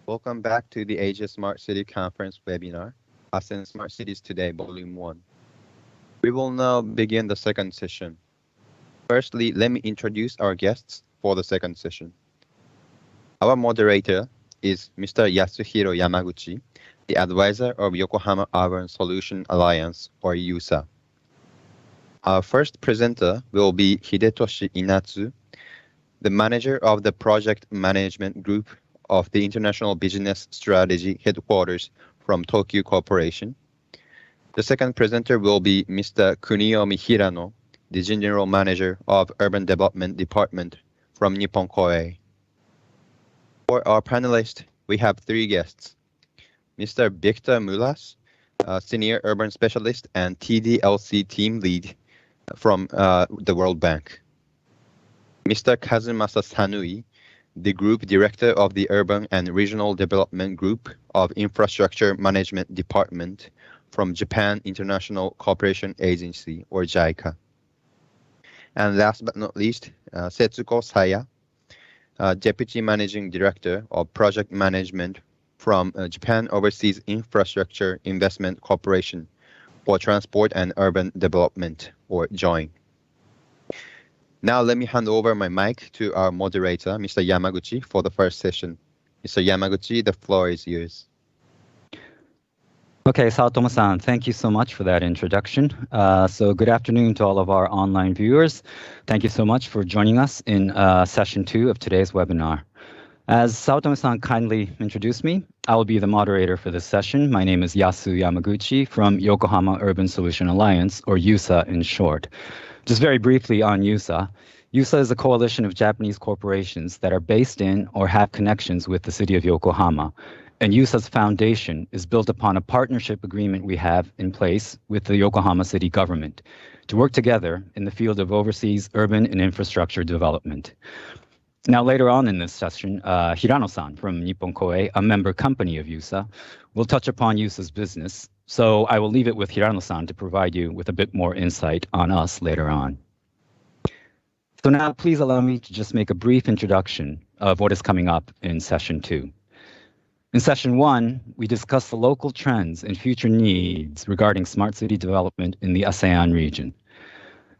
Welcome back to the Asia Smart City Conference webinar, ASEAN Smart Cities Today, Volume 1. We will now begin the second session. Firstly, let me introduce our guests for the second session. Our moderator is Mr. Yasuhiro Yamaguchi, the advisor of Yokohama Urban Solution Alliance, or YUSA. Our first presenter will be Hidetoshi Inatsu, the manager of the Project Management Group of the International Business Strategy Headquarters from Tokyo Corporation. The second presenter will be Mr. Kuniomi Hirano, the General Manager of Urban Development Department from Nippon Koei. For our panelists, we have three guests. Mr. Victor Mulas, Senior Urban Specialist and TDLC Team Lead from the World Bank. Mr. Kazumasa Sanui, the Group Director of the Urban and Regional Development Group of Infrastructure Management Department from Japan International Cooperation Agency, or JICA. And last but not least, Setsuko Saya, Deputy Managing Director of Project Management from Japan Overseas Infrastructure Investment Corporation for Transport and Urban Development, or JOIN. Now let me hand over my mic to our moderator, Mr. Yamaguchi, for the first session. Mr. Yamaguchi, the floor is yours. Okay, Saotoma-san, thank you so much for that introduction. So good afternoon to all of our online viewers. Thank you so much for joining us in session 2 of today's webinar. As Saotoma-san kindly introduced me, I will be the moderator for this session. My name is Yasu Yamaguchi from Yokohama Urban Solution Alliance, or YUSA in short. Just very briefly on YUSA. YUSA is a coalition of Japanese corporations that are based in or have connections with the city of Yokohama. And YUSA's foundation is built upon a partnership agreement we have in place with the Yokohama city government to work together in the field of overseas urban and infrastructure development. Now, later on in this session, Hirano-san from Nippon Koei, a member company of YUSA, will touch upon YUSA's business. So I will leave it with Hirano-san to provide you with a bit more insight on us later on. So now please allow me to just make a brief introduction of what is coming up in session 2. In session 1, we discuss the local trends and future needs regarding smart city development in the ASEAN region.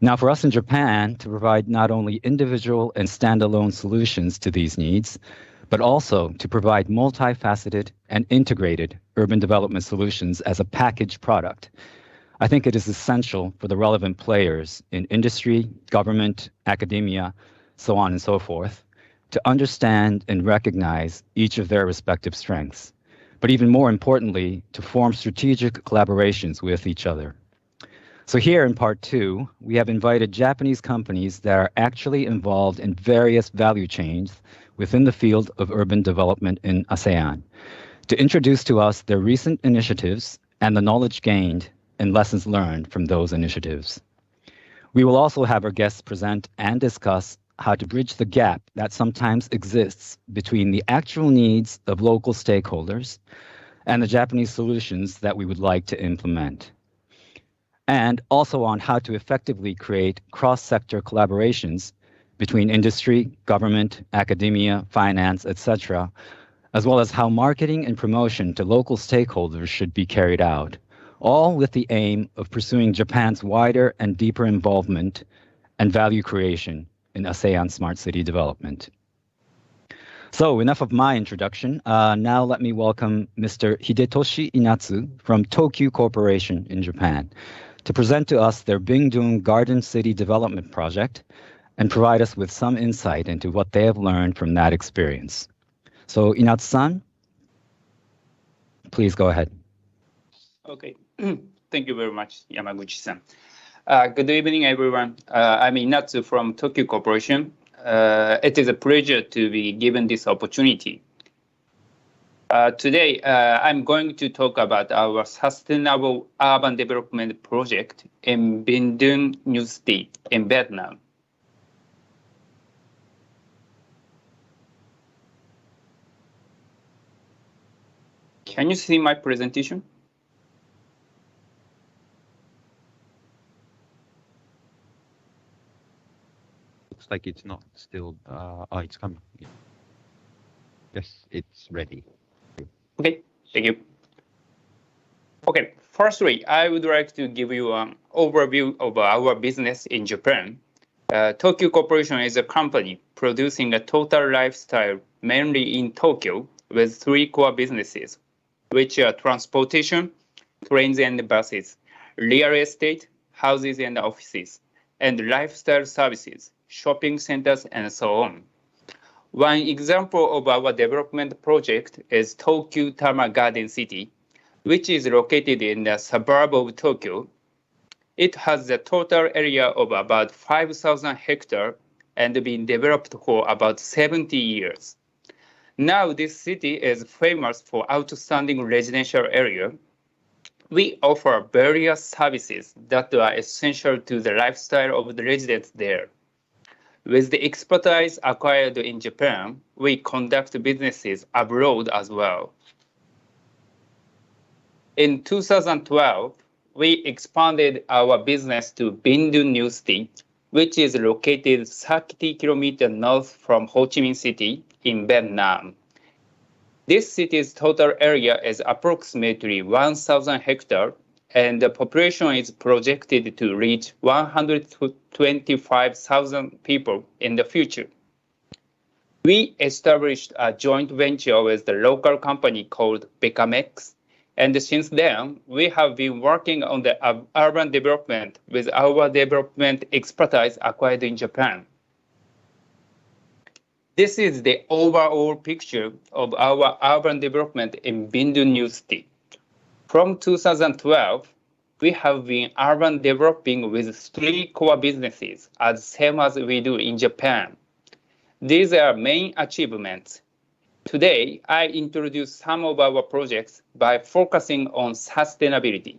Now, for us in Japan to provide not only individual and standalone solutions to these needs, but also to provide multifaceted and integrated urban development solutions as a packaged product, I think it is essential for the relevant players in industry, government, academia, so on and so forth, to understand and recognize each of their respective strengths, but even more importantly, to form strategic collaborations with each other. So here in part 2, we have invited Japanese companies that are actually involved in various value chains within the field of urban development in ASEAN to introduce to us their recent initiatives and the knowledge gained and lessons learned from those initiatives. We will also have our guests present and discuss how to bridge the gap that sometimes exists between the actual needs of local stakeholders and the Japanese solutions that we would like to implement, and also on how to effectively create cross-sector collaborations between industry, government, academia, finance, etc., as well as how marketing and promotion to local stakeholders should be carried out, all with the aim of pursuing Japan's wider and deeper involvement and value creation in ASEAN smart city development. So enough of my introduction. Now let me welcome Mr. Hidetoshi Inatsu from Tokyo Corporation in Japan to present to us their Bingdung Garden City Development Project and provide us with some insight into what they have learned from that experience. So Inatsu-san, please go ahead. Okay, thank you very much, Yamaguchi-san. Good evening, everyone. I'm Inatsu from Tokyo Corporation. It is a pleasure to be given this opportunity. Today, I'm going to talk about our sustainable urban development project in Binh New City in Vietnam. Can you see my presentation? Looks like it's not still, it's coming. Yes, it's ready. Okay, thank you. Okay, firstly, I would like to give you an overview of our business in Japan. Tokyo Corporation is a company producing a total lifestyle mainly in Tokyo with three core businesses, which are transportation, trains and buses, real estate, houses and offices, and lifestyle services, shopping centers, and so on. One example of our development project is Tokyo Tama Garden City, which is located in the suburb of Tokyo. It has a total area of about 5,000 hectares and been developed for about 70 years. Now this city is famous for outstanding residential area. We offer various services that are essential to the lifestyle of the residents there. With the expertise acquired in Japan, we conduct businesses abroad as well. In 2012, we expanded our business to Binh New City, which is located 30 kilometers north from Ho Chi Minh City in Vietnam. This city's total area is approximately 1,000 hectares, and the population is projected to reach 125,000 people in the future. We established a joint venture with the local company called Becamex, and since then, we have been working on the urban development with our development expertise acquired in Japan. This is the overall picture of our urban development in Binh New City. From 2012, we have been urban developing with three core businesses, as same as we do in Japan. These are main achievements. Today, I introduce some of our projects by focusing on sustainability.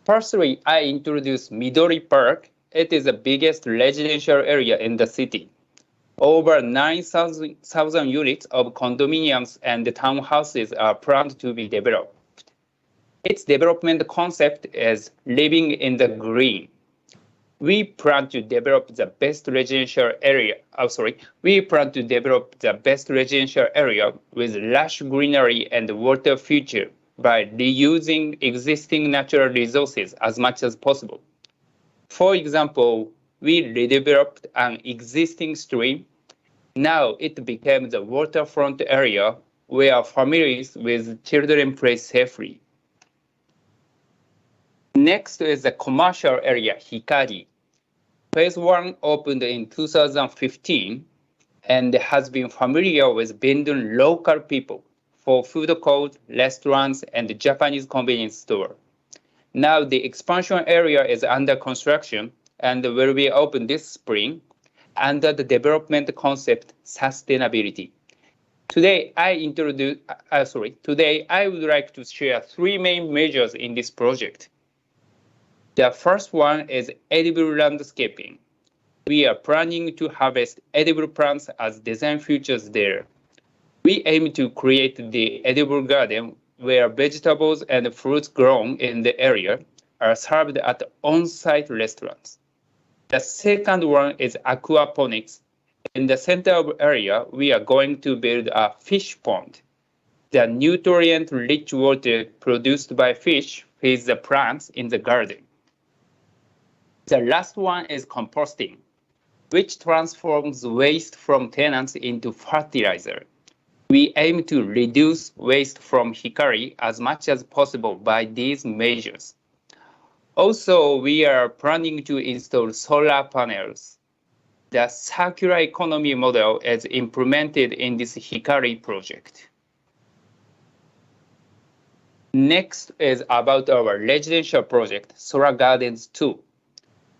Firstly, I introduce Midori Park. It is the biggest residential area in the city. Over 9,000 units of condominiums and townhouses are planned to be developed. Its development concept is living in the green. We plan to develop the best residential area. With lush greenery and water feature by reusing existing natural resources as much as possible. For example, we redeveloped an existing stream. Now it became the waterfront area where families with children play safely. Next is the commercial area, Hikari. Phase 1 opened in 2015 and has been familiar with Binh local people for food court, restaurants, and Japanese convenience store. Now the expansion area is under construction and will be open this spring under the development concept sustainability. Today, I would like to share three main measures in this project. The first one is edible landscaping. We are planning to harvest edible plants as design features there. We aim to create the edible garden where vegetables and fruits grown in the area are served at on-site restaurants. The second one is aquaponics. In the center of the area, we are going to build a fish pond. The nutrient-rich water produced by fish feeds the plants in the garden. The last one is composting, which transforms waste from tenants into fertilizer. We aim to reduce waste from Hikari as much as possible by these measures. Also, we are planning to install solar panels. The circular economy model is implemented in this Hikari project. Next is about our residential project, Sora Gardens 2,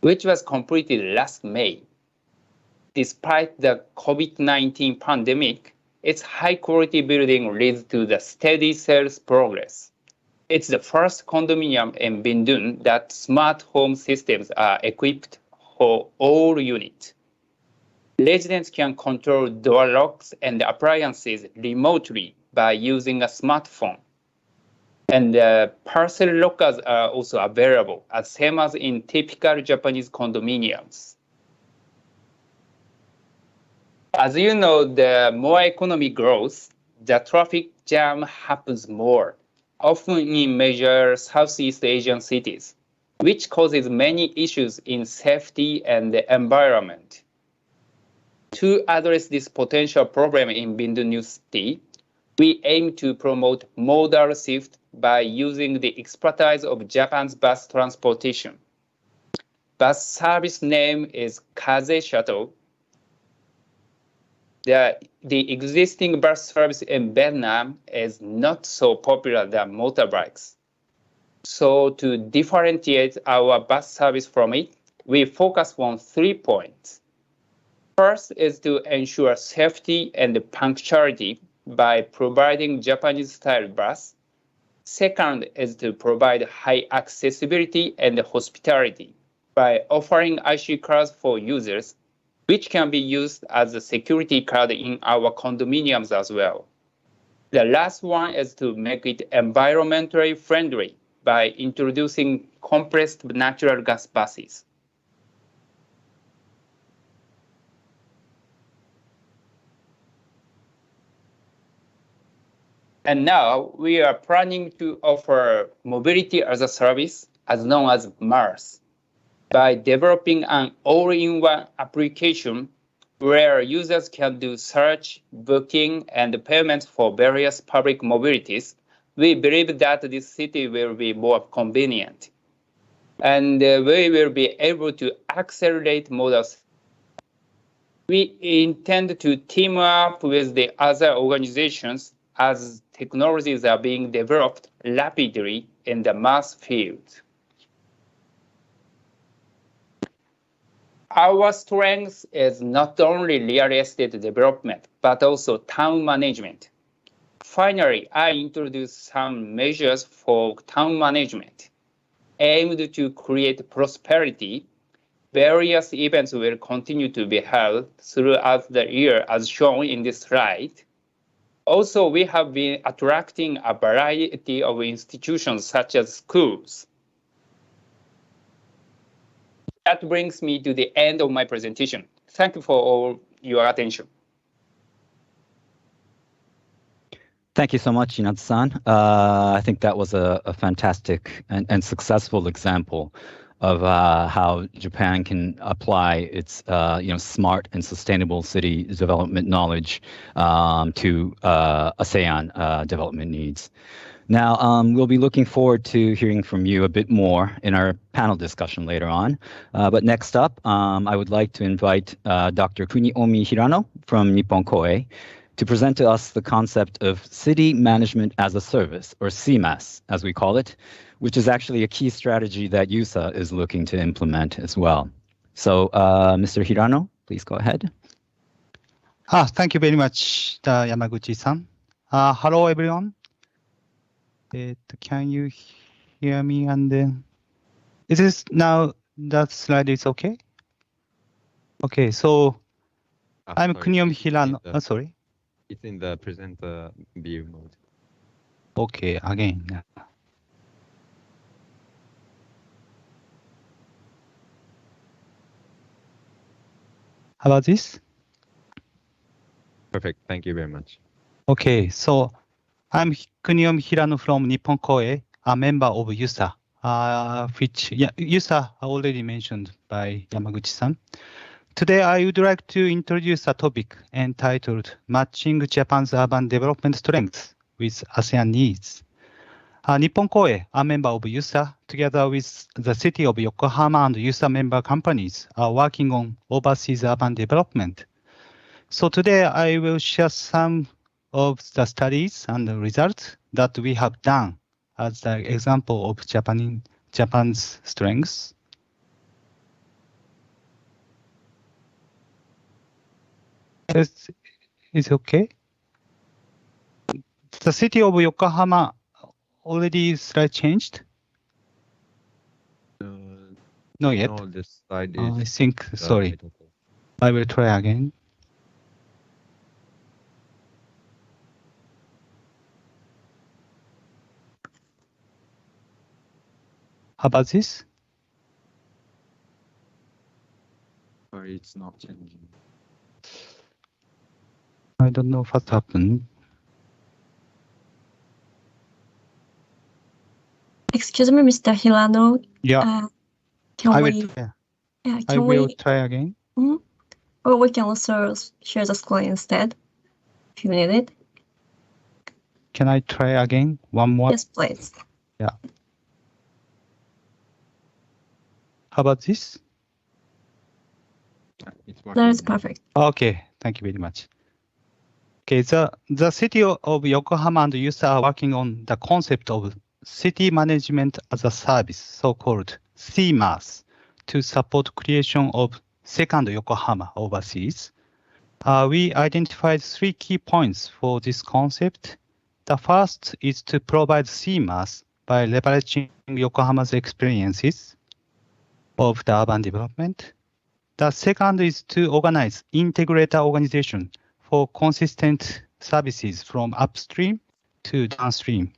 which was completed last May. Despite the COVID-19 pandemic, its high-quality building leads to the steady sales progress. It's the first condominium in Binh that smart home systems are equipped for all units. Residents can control door locks and appliances remotely by using a smartphone. And parcel lockers are also available, as same as in typical Japanese condominiums. As you know, the more economy grows, the traffic jam happens more, often in major Southeast Asian cities, which causes many issues in safety and the environment. To address this potential problem in Bindu New City, we aim to promote modal shift by using the expertise of Japan's bus transportation. Bus service name is Kaze Shuttle. The existing bus service in Vietnam is not so popular than motorbikes. So to differentiate our bus service from it, we focus on 3 points. First is to ensure safety and punctuality by providing Japanese-style bus. Second is to provide high accessibility and hospitality by offering IC cards for users, which can be used as a security card in our condominiums as well. The last one is to make it environmentally friendly by introducing compressed natural gas buses. And now we are planning to offer mobility as a service, as known as MaaS, by developing an all-in-one application where users can do search, booking, and payments for various public mobilities. We believe that this city will be more convenient. And we will be able to accelerate models. We intend to team up with the other organizations as technologies are being developed rapidly in the MaaS field. Our strength is not only real estate development, but also town management. Finally, I introduce some measures for town management. Aimed to create prosperity, various events will continue to be held throughout the year as shown in this slide. Also, we have been attracting a variety of institutions such as schools. That brings me to the end of my presentation. Thank you for all your attention. Thank you so much, Inatsu-san. I think that was a fantastic and successful example of how Japan can apply its smart and sustainable city development knowledge to ASEAN development needs. Now, we'll be looking forward to hearing from you a bit more in our panel discussion later on. But next up, I would like to invite Dr. Kuniomi Hirano from Nippon Koei to present to us the concept of City Management as a Service, or CMAS, as we call it, which is actually a key strategy that USA is looking to implement as well. So, Mr. Hirano, please go ahead. Thank you very much, Yamaguchi-san. Hello, everyone. Can you hear me? And is this now that slide is okay? Okay, so I'm Kuniomi Hirano. Sorry. It's in the present view mode. Okay, again. How about this? Perfect. Thank you very much. Okay, so I'm Kuniomi Hirano from Nippon Koei, a member of USA, which USA already mentioned by Yamaguchi-san. Today, I would like to introduce a topic entitled Matching Japan's Urban Development Strengths with ASEAN Needs. Nippon Koei, a member of USA, together with the city of Yokohama and USA member companies, are working on overseas urban development. So today, I will share some of the studies and the results that we have done as the example of Japan's strengths. Is okay? The city of Yokohama already slide changed? Not yet. No, this slide is. I think, sorry. I will try again. How about this? Sorry, it's not changing. I don't know what happened. Excuse me, Mr. Hirano. Yeah, Can I we? will try. Yeah, I can will we? try again. Or we can also share the screen instead, if you need it. Can I try again? One more. Yes, please. Yeah. How about this? It's working. That is perfect. Okay, thank you very much. Okay, the city of Yokohama and Yusa are working on the concept of city management as a service, so-called CMaaS, to support creation of second Yokohama overseas. We identified 3 key points for this concept. The first is to provide CMaaS by leveraging Yokohama's experiences of the urban development. The second is to organize integrator organization for consistent services from upstream to downstream.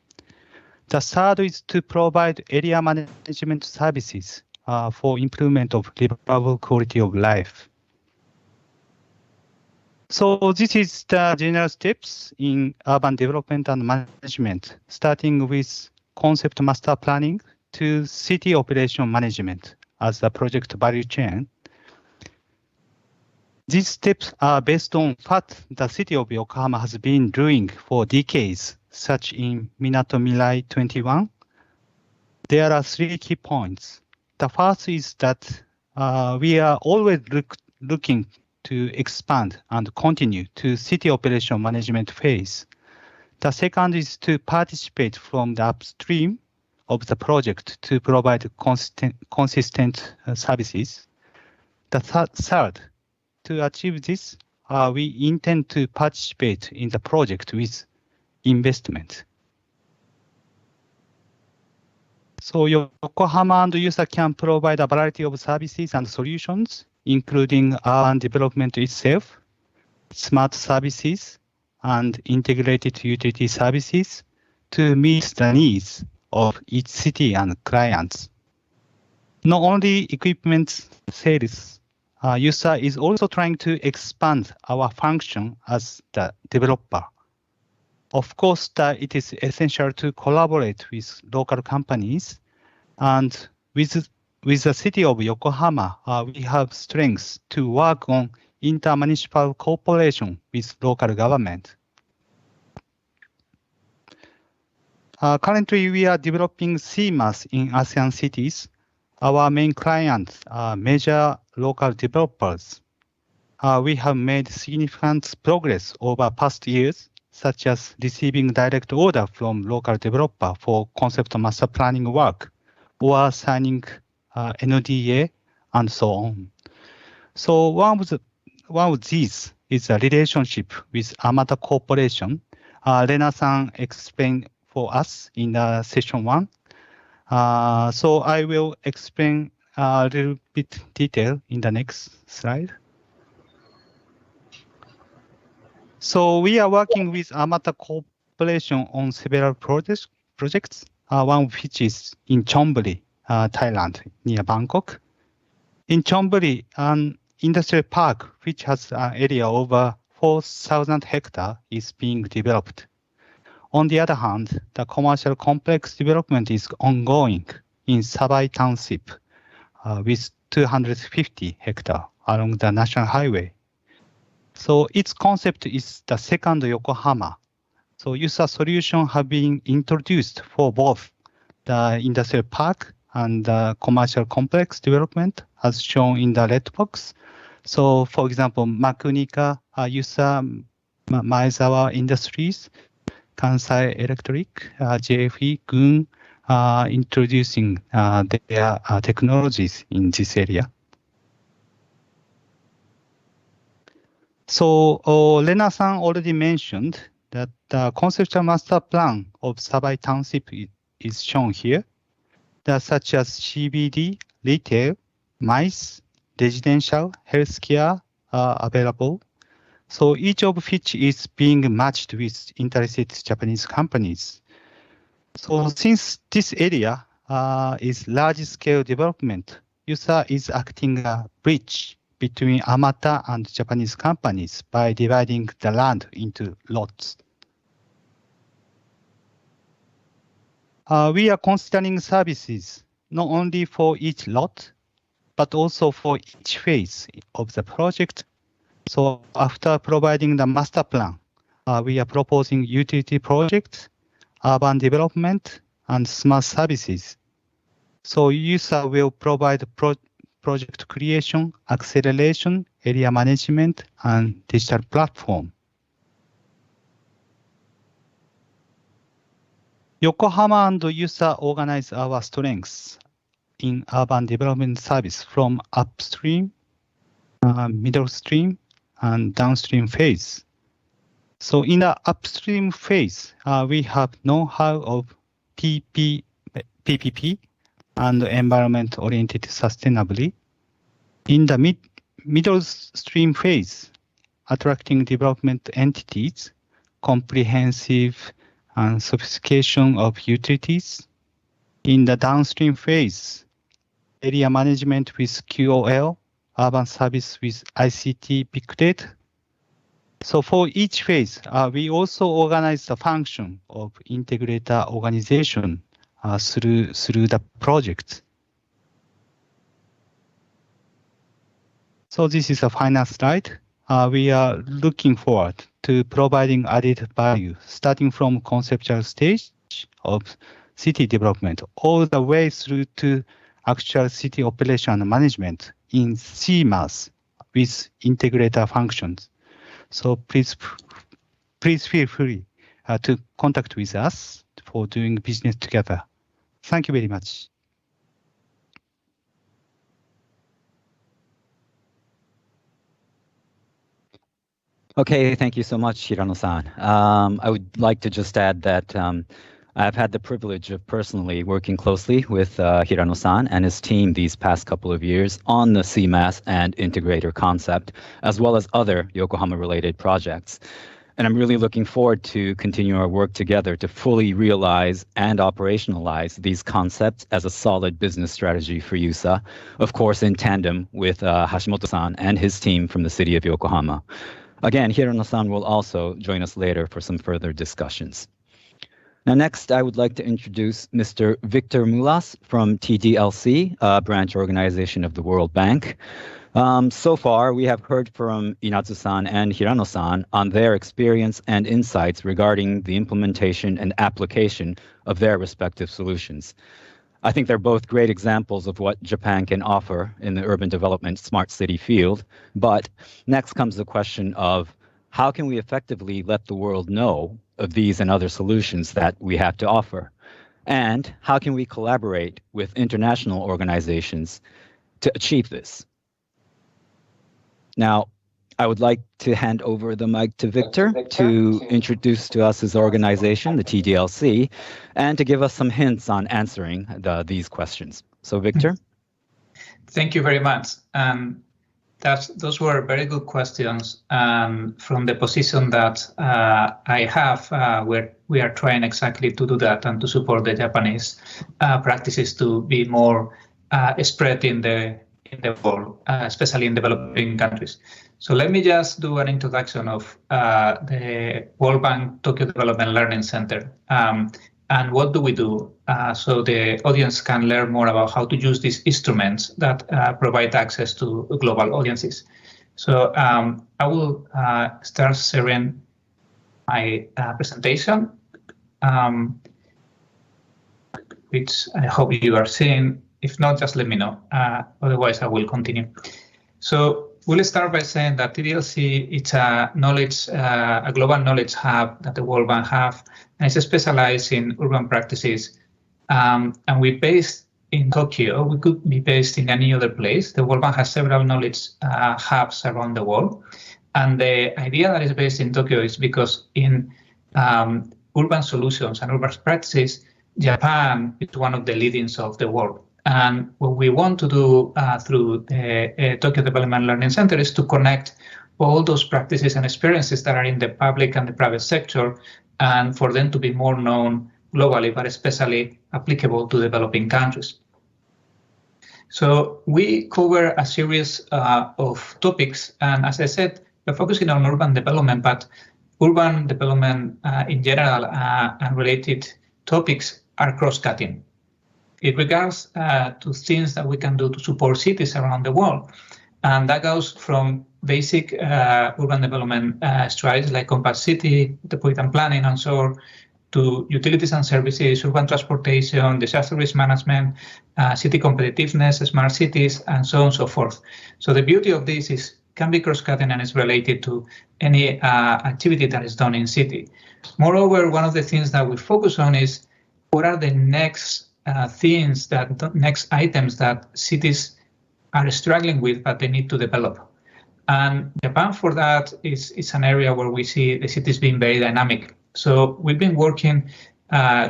The third is to provide area management services for improvement of livable quality of life. So this is the general steps in urban development and management, starting with concept master planning to city operation management as the project value chain. These steps are based on what the city of Yokohama has been doing for decades, such in Minato Mirai 21. There are 3 key points. The first is that we are always looking to expand and continue to city operation management phase. The second is to participate from the upstream of the project to provide consistent services. The third, to achieve this, we intend to participate in the project with investment. So Yokohama and Yusa can provide a variety of services and solutions, including urban development itself, smart services, and integrated utility services to meet the needs of each city and clients. Not only equipment sales, Yusa is also trying to expand our function as the developer. Of course, it is essential to collaborate with local companies, and with the city of Yokohama, we have strengths to work on intermunicipal cooperation with local government. Currently, we are developing CMaaS in ASEAN cities. Our main clients are major local developers. We have made significant progress over past years, such as receiving direct order from local developer for concept master planning work, or signing NODA, and so on. So one of these is a relationship with Amata Corporation. Rena-san explained for us in session 1. So I will explain a little bit detail in the next slide. So we are working with Amata Corporation on several projects, one of which is in Chonburi, Thailand, near Bangkok. In Chonburi, an industrial park, which has an area over 4,000 hectares, is being developed. On the other hand, the commercial complex development is ongoing in Sabai Township with 250 hectares along the national highway. So its concept is the second Yokohama. So user solutions have been introduced for both the industrial park and the commercial complex development, as shown in the red box. So for example, Makunika, Yusa, Maezawa Industries, Kansai Electric, JFE, Gun, introducing their technologies in this area. So Rena-san already mentioned that the conceptual master plan of Sabai Township is shown here, such as CBD, retail, MICE, residential, healthcare are available. So each of which is being matched with interested Japanese companies. So since this area is large-scale development, Yusa is acting a bridge between Amata and Japanese companies by dividing the land into lots. We are considering services not only for each lot, but also for each phase of the project. So after providing the master plan, we are proposing utility projects, urban development, and smart services. So user will provide project creation, acceleration, area management, and digital platform. Yokohama and user organize our strengths in urban development service from upstream, middle stream, and downstream phase. So in the upstream phase, we have know-how of PPP and environment-oriented sustainably. In the middle stream phase, attracting development entities, comprehensive and sophistication of utilities. In the downstream phase, area management with QOL, urban service with ICT big data. So for each phase, we also organize the function of integrator organization through the project. So this is a final slide. We are looking forward to providing added value, starting from conceptual stage of city development all the way through to actual city operation and management in CMAS with integrator functions. So please feel free to contact with us for doing business together. Thank you very much. Okay, thank you so much, Hirano-san. I would like to just add that I've had the privilege of personally working closely with Hirano-san and his team these past couple of years on the CMAS and integrator concept, as well as other Yokohama-related projects. And I'm really looking forward to continue our work together to fully realize and operationalize these concepts as a solid business strategy for YUSA, of course in tandem with Hashimoto-san and his team from the city of Yokohama. Again, Hirano-san will also join us later for some further discussions. Now, next, I would like to introduce Mr. Victor Mulas from TDLC, a branch organization of the World Bank. So far, we have heard from Inatsu-san and Hirano-san on their experience and insights regarding the implementation and application of their respective solutions. I think they're both great examples of what Japan can offer in the urban development smart city field. But next comes the question of how can we effectively let the world know of these and other solutions that we have to offer? And how can we collaborate with international organizations to achieve this? Now, I would like to hand over the mic to Victor to introduce to us his organization, the TDLC, and to give us some hints on answering these questions. So, Victor? Thank you very much. Those were very good questions from the position that I have, where we are trying exactly to do that and to support the Japanese practices to be more spread in the world, especially in developing countries. So let me just do an introduction of the World Bank Tokyo Development Learning Center. And what do we do so the audience can learn more about how to use these instruments that provide access to global audiences. So I will start sharing my presentation, which I hope you are seeing. If not, just let me know. Otherwise, I will continue. So we'll start by saying that TDLC is a global knowledge hub that the World Bank have, and it's specialized in urban practices. And we're based in Tokyo. We could be based in any other place. The World Bank has several knowledge hubs around the world. And the idea that is based in Tokyo is because in urban solutions and urban practices, Japan is one of the leadings of the world. And what we want to do through the Tokyo Development Learning Center is to connect all those practices and experiences that are in the public and the private sector, and for them to be more known globally, but especially applicable to developing countries. So we cover a series of topics, and as I said, we're focusing on urban development, but urban development in general and related topics are cross-cutting. It regards to things that we can do to support cities around the world. And that goes from basic urban development strategies like compact city, metropolitan planning, and so on, to utilities and services, urban transportation, disaster risk management, city competitiveness, smart cities, and so on and so forth. So the beauty of this is can be cross-cutting and is related to any activity that is done in city. Moreover, one of the things that we focus on is what are the next next items that cities are struggling with, but they need to develop. And Japan for that is an area where we see the cities being very dynamic. So we've been working,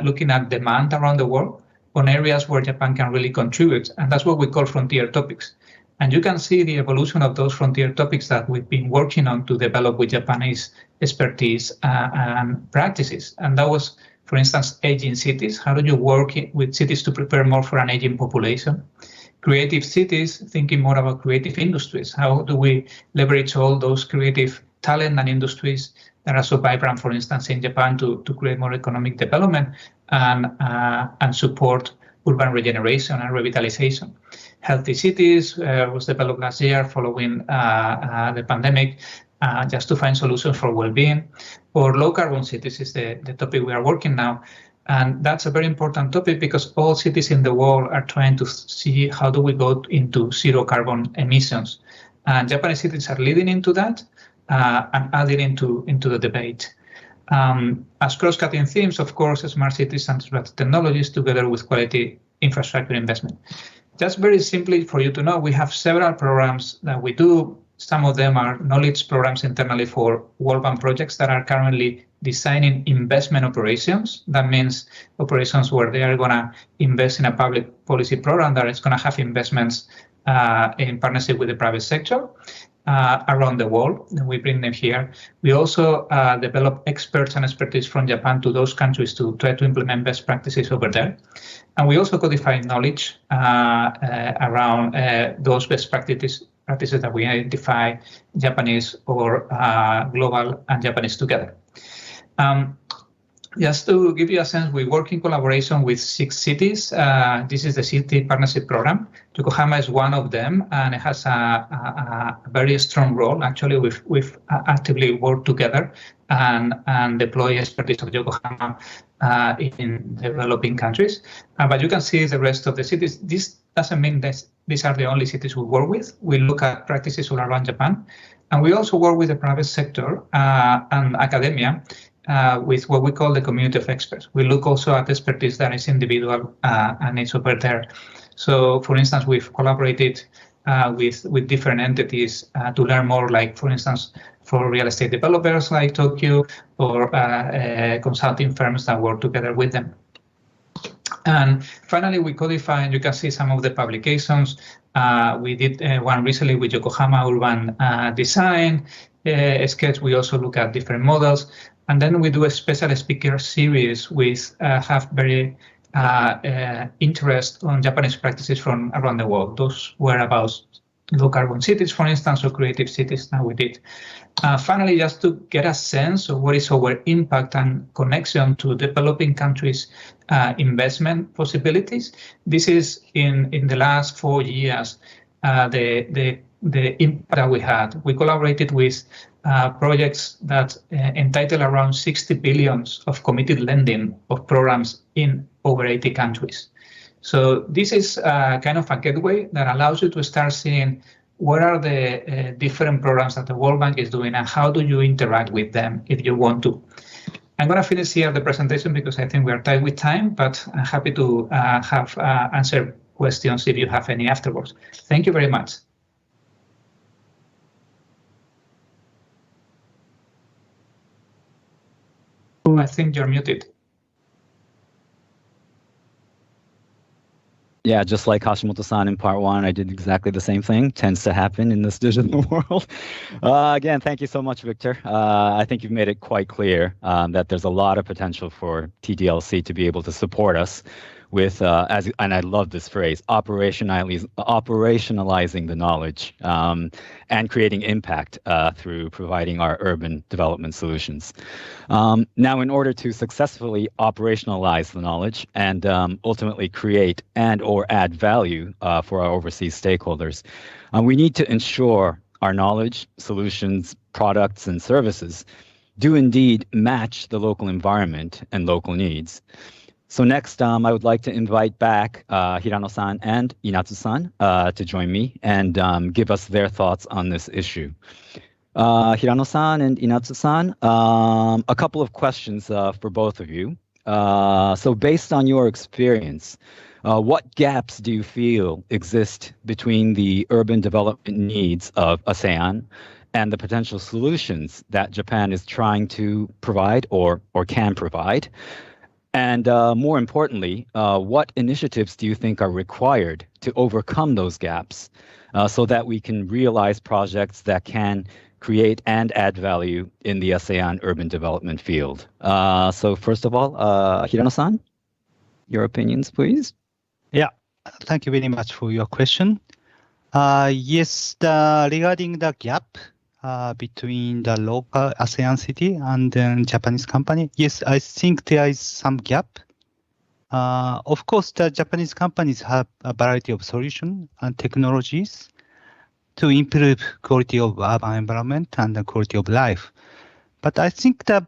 looking at demand around the world on areas where Japan can really contribute. And that's what we call frontier topics. And you can see the evolution of those frontier topics that we've been working on to develop with Japanese expertise and practices. And that was, for instance, aging cities. How do you work with cities to prepare more for an aging population? Creative cities, thinking more about creative industries. How do we leverage all those creative talent and industries that are so vibrant, for instance, in Japan to create more economic development and support urban regeneration and revitalization. Healthy cities was developed last year following the pandemic, just to find solutions for well-being. Or low carbon cities is the topic we are working now. And that's a very important topic because all cities in the world are trying to see how do we go into zero carbon emissions. And Japanese cities are leading into that and adding into the debate. As cross-cutting themes, of course, smart cities and smart technologies together with quality infrastructure investment. Just very simply for you to know, we have several programs that we do. Some of them are knowledge programs internally for World Bank projects that are currently designing investment operations. That means operations where they are going to invest in a public policy program that is going to have investments in partnership with the private sector around the world. And we bring them here. We also develop experts and expertise from Japan to those countries to try to implement best practices over there. And we also codify knowledge around those best practices that we identify, Japanese or global and Japanese together. Just to give you a sense, we work in collaboration with 6 cities. This is the city partnership program. Yokohama is one of them, and it has a very strong role. Actually, we've actively worked together and deploy expertise of Yokohama in developing countries. But you can see the rest of the cities. This doesn't mean that these are the only cities we work with. We look at practices all around Japan. And we also work with the private sector and academia with what we call the community of experts. We look also at expertise that is individual and it's over there. So, for instance, we've collaborated with different entities to learn more, like, for instance, for real estate developers like Tokyo or consulting firms that work together with them. And finally, we codify, and you can see some of the publications. We did one recently with Yokohama Urban Design sketch. We also look at different models. And then we do a special speaker series with have very interest on Japanese practices from around the world. Those were about low carbon cities, for instance, or creative cities that we did. Finally, just to get a sense of what is our impact and connection to developing countries' investment possibilities. This is in the last 4 years, the impact that we had. We collaborated with projects that entitle around 60 billion of committed lending of programs in over 80 countries. So this is kind of a gateway that allows you to start seeing what are the different programs that the World Bank is doing and how do you interact with them if you want to. I'm going to finish here the presentation because I think we are tight with time, but I'm happy to answer questions if you have any afterwards. Thank you very much. Oh, I think you're muted. Yeah, just like Hashimoto-san in part 1, I did exactly the same thing. Tends to happen in this digital world. Again, thank you so much, Victor. I think you've made it quite clear that there's a lot of potential for TDLC to be able to support us with, and I love this phrase, operationalizing the knowledge and creating impact through providing our urban development solutions. Now, in order to successfully operationalize the knowledge and ultimately create and or add value for our overseas stakeholders, we need to ensure our knowledge, solutions, products, and services do indeed match the local environment and local needs. So next, I would like to invite back Hirano-san and Inatsu-san to join me and give us their thoughts on this issue. Hirano-san and Inatsu-san, a couple of questions for both of you. So based on your experience, what gaps do you feel exist between the urban development needs of ASEAN and the potential solutions that Japan is trying to provide or can provide? And more importantly, what initiatives do you think are required to overcome those gaps so that we can realize projects that can create and add value in the ASEAN urban development field? So first of all, Hirano-san, your opinions, please. Yeah, thank you very much for your question. Yes, regarding the gap between the local ASEAN city and then Japanese company, yes, I think there is some gap. Of course, the Japanese companies have a variety of solutions and technologies to improve quality of urban environment and the quality of life. But I think the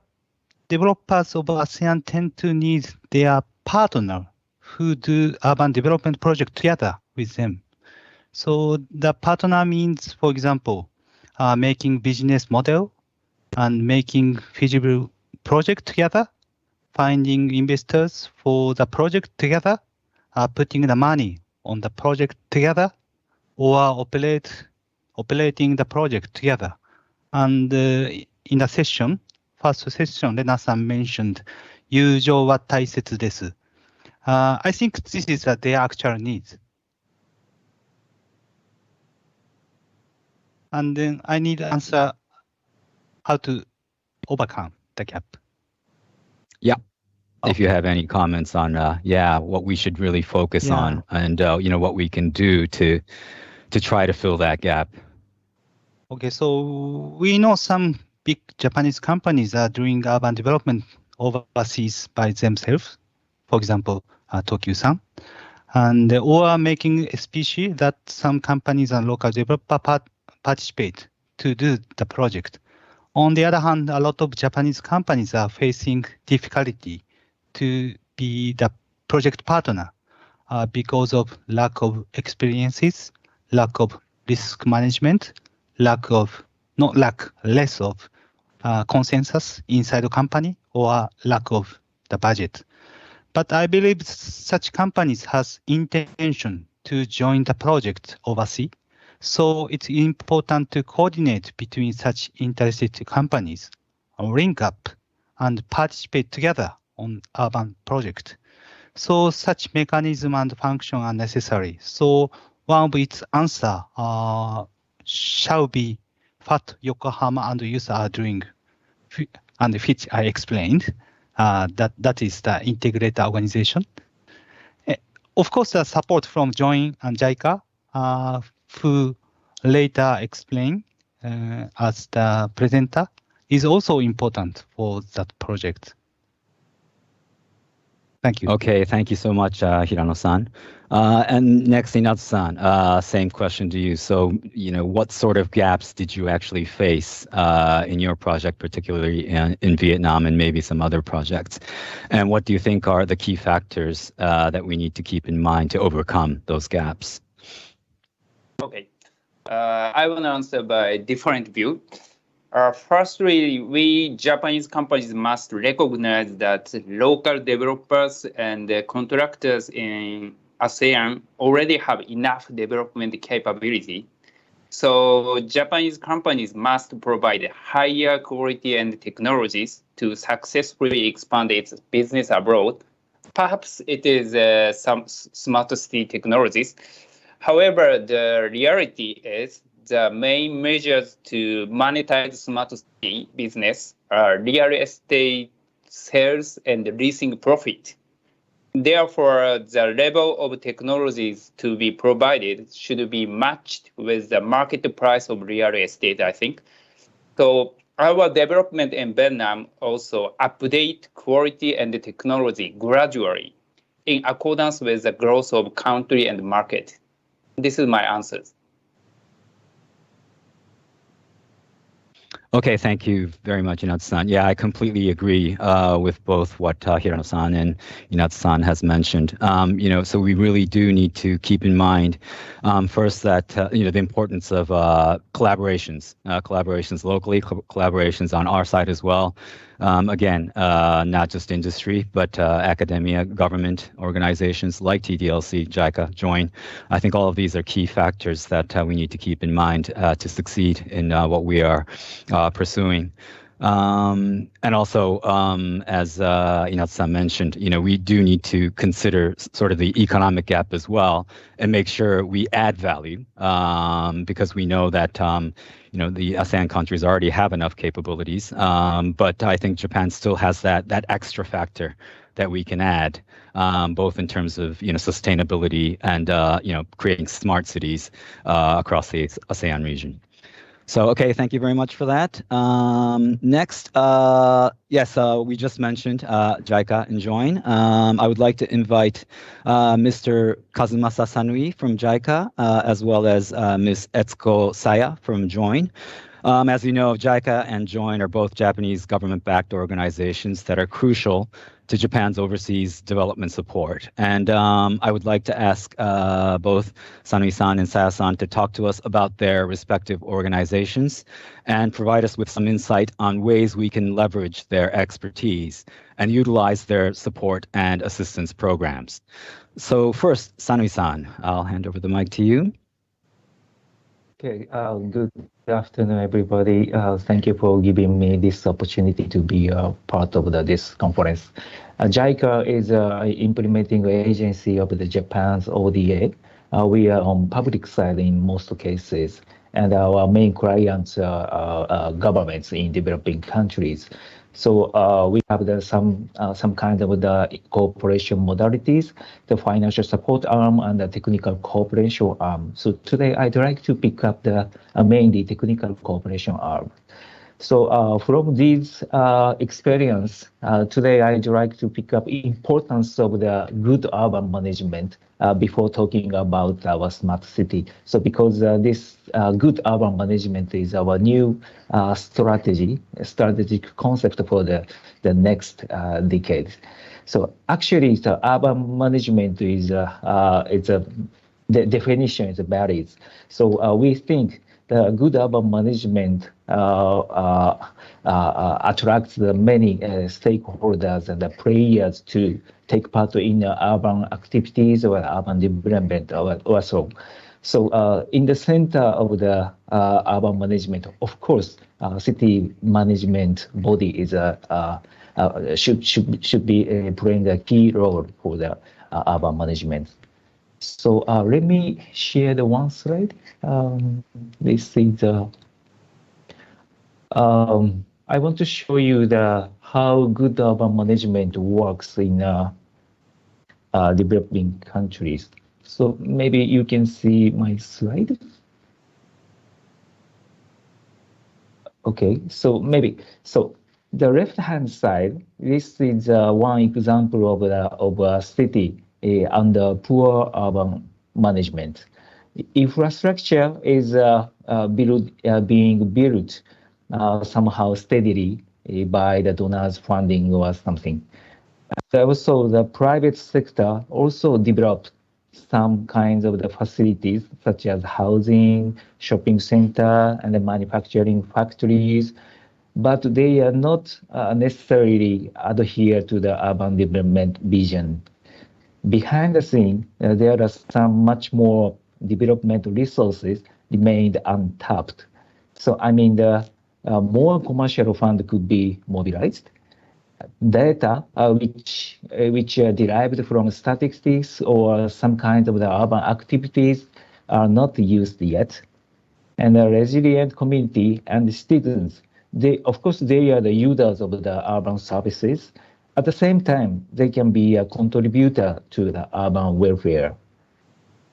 developers of ASEAN tend to need their partner who do urban development project together with them. So the partner means, for example, making business model and making feasible project together, finding investors for the project together, putting the money on the project together, or operating the project together. And in the session, first session, Rena-san mentioned, 友情は大切です. I think this is their actual needs. And then I need to answer how to overcome the gap. Yeah. If you have any comments on, what we should really focus on and, what we can do to try to fill that gap. Okay, so we know some big Japanese companies are doing urban development overseas by themselves. For example, Tokyo-san. And or making a species that some companies and local developers participate to do the project. On the other hand, a lot of Japanese companies are facing difficulty to be the project partner because of lack of experiences, lack of risk management, less of consensus inside the company, or lack of the budget. But I believe such companies has intention to join the project overseas. So it's important to coordinate between such interested companies, link up, and participate together on urban project. So such mechanism and function are necessary. So one of its answer shall be what Yokohama and USA are doing, and which I explained. That is the integrated organization. Of course, the support from Join and JICA, who later explain as the presenter, is also important for that project. Thank you. Okay, thank you so much, Hirano-san. And next, Inatsu-san, same question to you. So, what sort of gaps did you actually face in your project, particularly in Vietnam and maybe some other projects? And what do you think are the key factors that we need to keep in mind to overcome those gaps? Okay, I will answer by different view. Firstly, we Japanese companies must recognize that local developers and contractors in ASEAN already have enough development capability. So Japanese companies must provide higher quality and technologies to successfully expand its business abroad. Perhaps it is some smart city technologies. However, the reality is the main measures to monetize smart city business are real estate sales and leasing profit. Therefore, the level of technologies to be provided should be matched with the market price of real estate, I think. So our development in Vietnam also update quality and technology gradually in accordance with the growth of country and market. This is my answers. Okay, thank you very much, Inatsu-san. Yeah, I completely agree with both what Hirano-san and Inatsu-san has mentioned. So we really do need to keep in mind first that the importance of collaborations locally, collaborations on our side as well. Again, not just industry, but academia, government organizations like TDLC, JICA, JOIN. I think all of these are key factors that we need to keep in mind to succeed in what we are pursuing. And also, as Inatsu-san mentioned, we do need to consider sort of the economic gap as well and make sure we add value because we know that the ASEAN countries already have enough capabilities, but I think Japan still has that extra factor that we can add, both in terms of sustainability and creating smart cities across the ASEAN region. So, okay, thank you very much for that. Next, yes, we just mentioned JICA and JOIN. I would like to invite Mr. Kazumasa Sanui from JICA, as well as Ms. Etsuko Saya from JOIN. As you know, JICA and JOIN are both Japanese government-backed organizations that are crucial to Japan's overseas development support. And I would like to ask both Sanui-san and Saya-san to talk to us about their respective organizations and provide us with some insight on ways we can leverage their expertise and utilize their support and assistance programs. So first, Sanui-san, I'll hand over the mic to you. Okay, good afternoon, everybody. Thank you for giving me this opportunity to be a part of this conference. JICA is an implementing agency of the Japan's ODA. We are on public side in most cases, and our main clients are governments in developing countries. So we have some kind of the cooperation modalities, the financial support arm and the technical cooperation arm. So today I'd like to pick up the mainly technical cooperation arm. So from this experience, today I'd like to pick up importance of the good urban management before talking about our smart city. So because this good urban management is our new strategic concept for the next decade. So actually, the urban management is the definition is varies. So we think the good urban management attracts the many stakeholders and the players to take part in urban activities or urban development or so. So in the center of the urban management, of course, city management body is should be playing a key role for the urban management. So let me share the one slide. This is I want to show you how good urban management works in developing countries. So maybe you can see my slide. Okay, so the left-hand side, this is one example of a city under poor urban management. Infrastructure is being built somehow steadily by the donors' funding or something. And also, the private sector also developed some kinds of the facilities such as housing, shopping center, and the manufacturing factories, but they are not necessarily adhere to the urban development vision. Behind the scene, there are some much more development resources remained untapped. So I mean, the more commercial fund could be mobilized. Data which are derived from statistics or some kind of the urban activities are not used yet. And the resilient community and the citizens, of course, they are the users of the urban services, At the same time, they can be a contributor to the urban welfare.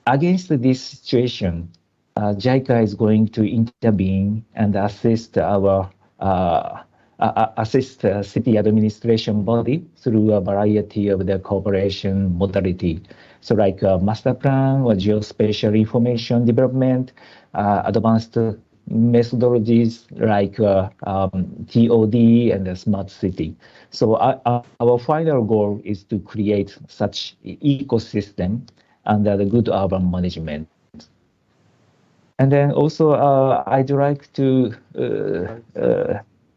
Against this situation, JICA is going to intervene and assist city administration body through a variety of the cooperation modality. So like master plan or geospatial information development, advanced methodologies like TOD and the smart city. So our final goal is to create such ecosystem under the good urban management. And then also I'd like to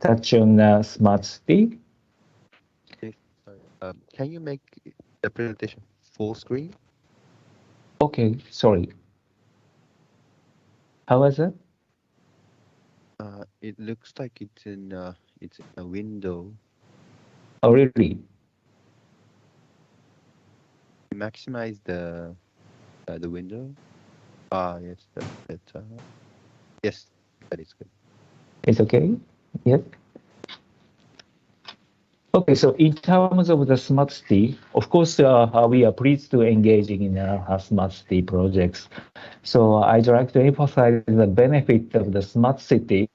touch on smart city. Okay, sorry. Can you make the presentation full screen? Okay, sorry. How was it? It looks like it's in a window. Oh, really? Maximize the window. Yes, yes, that is good. It's okay? Yes. Okay, so in terms of the smart city, of course, we are pleased to engage in smart city projects. So I'd like to emphasize the benefit of the smart city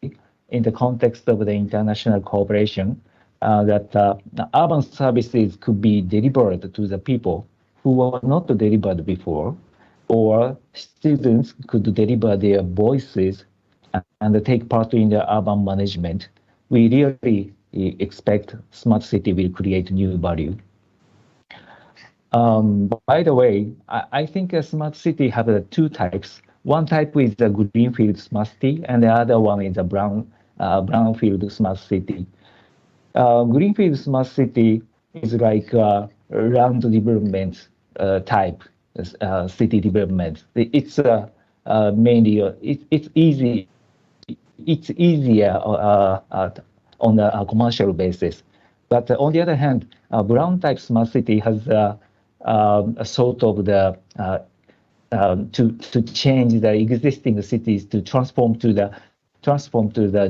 in the context of the international cooperation, that the urban services could be delivered to the people who were not delivered before, or students could deliver their voices and take part in the urban management. We really expect smart city will create new value. By the way, I think a smart city have two types. One type is the greenfield smart city, and the other one is a brownfield smart city. Greenfield smart city is like land development type city development. It's mainly it's easy. It's easier on a commercial basis. But on the other hand, brown type smart city has a sort of the to change the existing cities to transform to the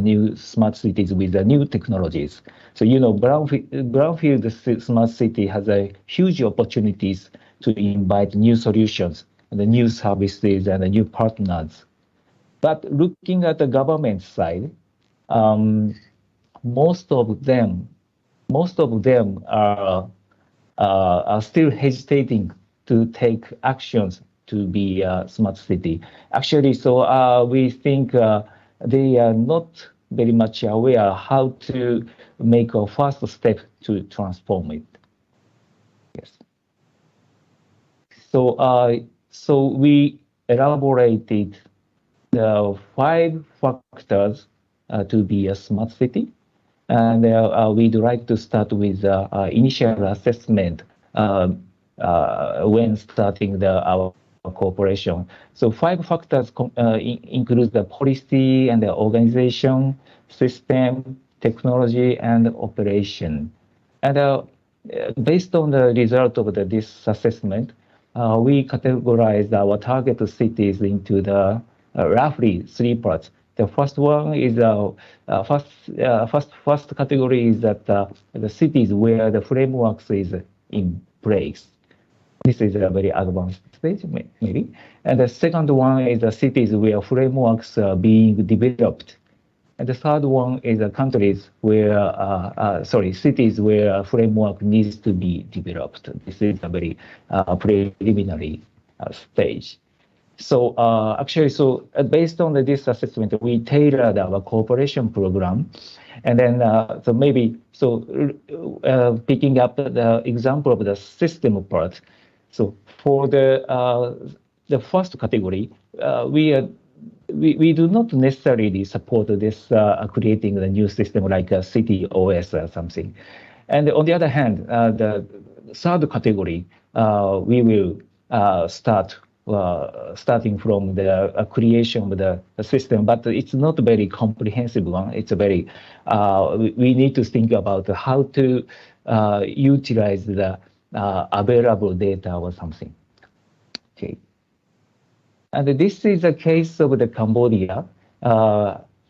new smart cities with the new technologies. So brownfield smart city has a huge opportunities to invite new solutions and the new services and the new partners. But looking at the government side, most of them are still hesitating to take actions to be a smart city. Actually, so we think they are not very much aware how to make a first step to transform it. Yes. So we elaborated the 5 factors to be a smart city. And we'd like to start with initial assessment when starting our cooperation. So 5 factors include the policy and the organization, system, technology, and operation. And based on the result of this assessment, we categorized our target cities into the roughly 3 parts. The first one is first category is that the cities where the frameworks is in place. This is a very advanced stage, maybe. And the second one is the cities where frameworks are being developed. And the third one is the countries where, cities where a framework needs to be developed. This is a very preliminary stage. So actually, based on this assessment, we tailored our cooperation program, and then picking up the example of the system part. So for the first category, we do not necessarily support this creating the new system like a city OS or something. And on the other hand, the third category, we will starting from the creation of the system, but it's not a very comprehensive one. It's a very, we need to think about how to utilize the available data or something. Okay. And this is a case of the Cambodia.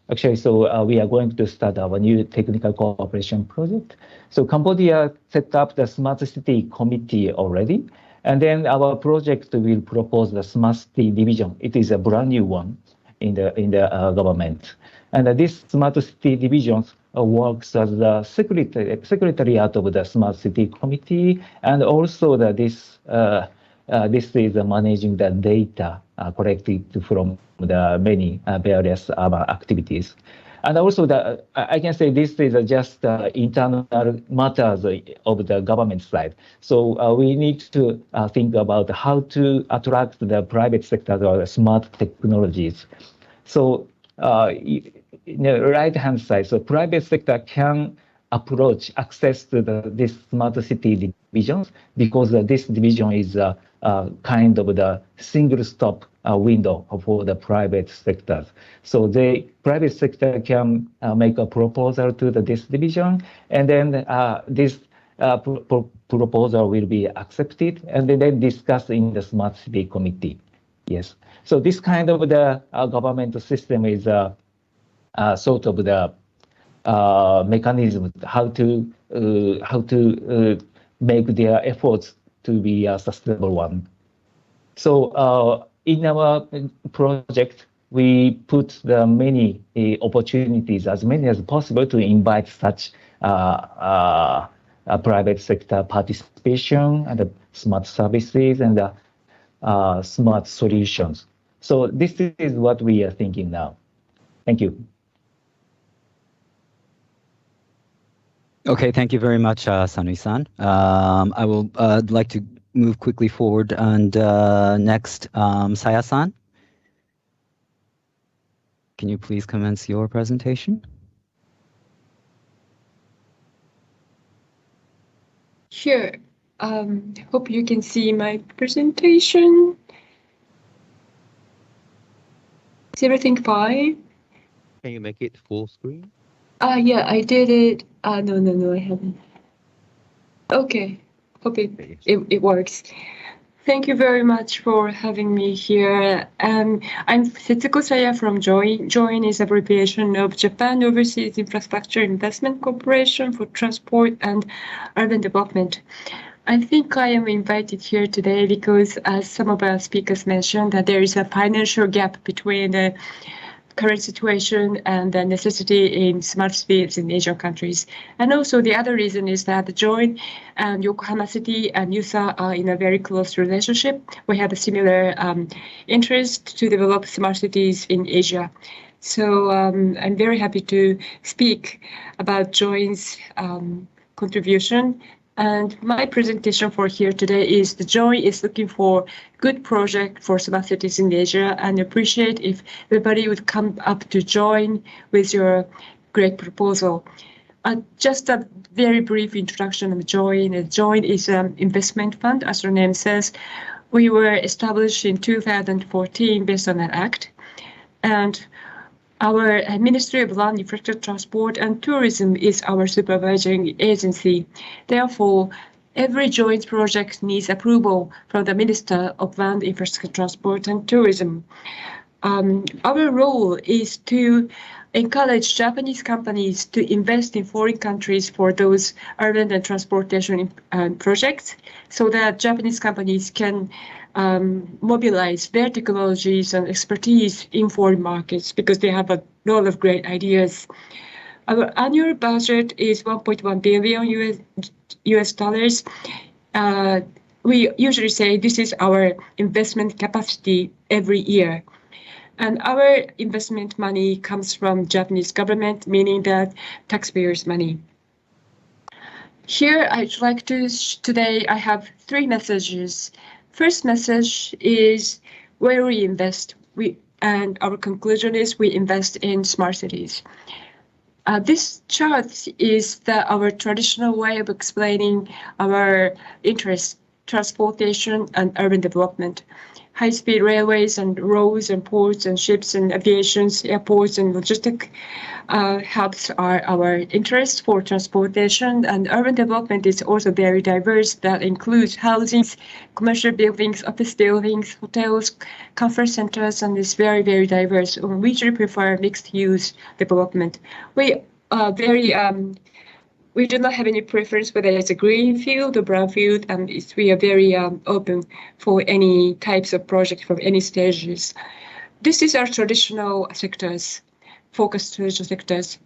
actually, so we are going to start our new technical cooperation project. So Cambodia set up the Smart City Committee already. And then our project will propose the Smart City Division. It is a brand new one in the government. And this Smart City Division works as the secretariat of the Smart City Committee, and also this is managing the data collected from the many various activities. And also, I can say this is just internal matters of the government side. So we need to think about how to attract the private sector or smart technologies. So in the right-hand side, so private sector can access to this smart city divisions, because this division is kind of the single stop window for the private sectors. So the private sector can make a proposal to this division, and then this proposal will be accepted and then discussed in the smart city committee. Yes. So this kind of the government system is sort of the mechanism how to make their efforts to be a sustainable one. So in our project, we put the many opportunities, as many as possible, to invite such private sector participation and smart services and smart solutions. So this is what we are thinking now. Thank you. Okay, thank you very much, Sanui-san. I will like to move quickly forward, and next, Saya-san. Can you please commence your presentation? Sure. Hope you can see my presentation. Is everything fine? Can you make it full screen? Yeah, I did it. No, I haven't. Okay, hope it works. Thank you very much for having me here. I'm Setsuko Saya from JOIN. JOIN is abbreviation of Japan Overseas Infrastructure Investment Corporation for Transport and Urban Development. I think I am invited here today because, as some of our speakers mentioned, that there is a financial gap between the current situation and the necessity in smart cities in Asian countries. And also the other reason is that JOIN and Yokohama City and USA are in a very close relationship. We have a similar interest to develop smart cities in Asia. So I'm very happy to speak about JOIN's contribution. And my presentation for here today is the JOIN is looking for good project for smart cities in Asia, and appreciate if everybody would come up to join with your great proposal. Just a very brief introduction of JOIN. JOIN is an investment fund, as the name says. We were established in 2014 based on an act. And our Ministry of Land, Infrastructure, Transport and Tourism is our supervising agency. Therefore, every joint project needs approval from the Minister of Land, Infrastructure, Transport and Tourism. Our role is to encourage Japanese companies to invest in foreign countries for those urban and transportation projects, so that Japanese companies can mobilize their technologies and expertise in foreign markets, because they have a lot of great ideas. Our annual budget is 1.1 billion US dollars. We usually say this is our investment capacity every year. And our investment money comes from Japanese government, meaning that taxpayers' money. Here, I'd like to, today I have three messages. First message is where we invest. And our conclusion is we invest in smart cities. This chart is our traditional way of explaining our interest, transportation and urban development. high-speed railways and roads and ports and ships and aviations, airports and logistic hubs are our interest for transportation. And urban development is also very diverse. That includes housings, commercial buildings, office buildings, hotels, conference centers, and it's very, very diverse. We usually prefer mixed-use development. We are very we do not have any preference whether it's a green field or brown field, and we are very open for any types of project from any stages. This is our traditional sectors, focused traditional sectors.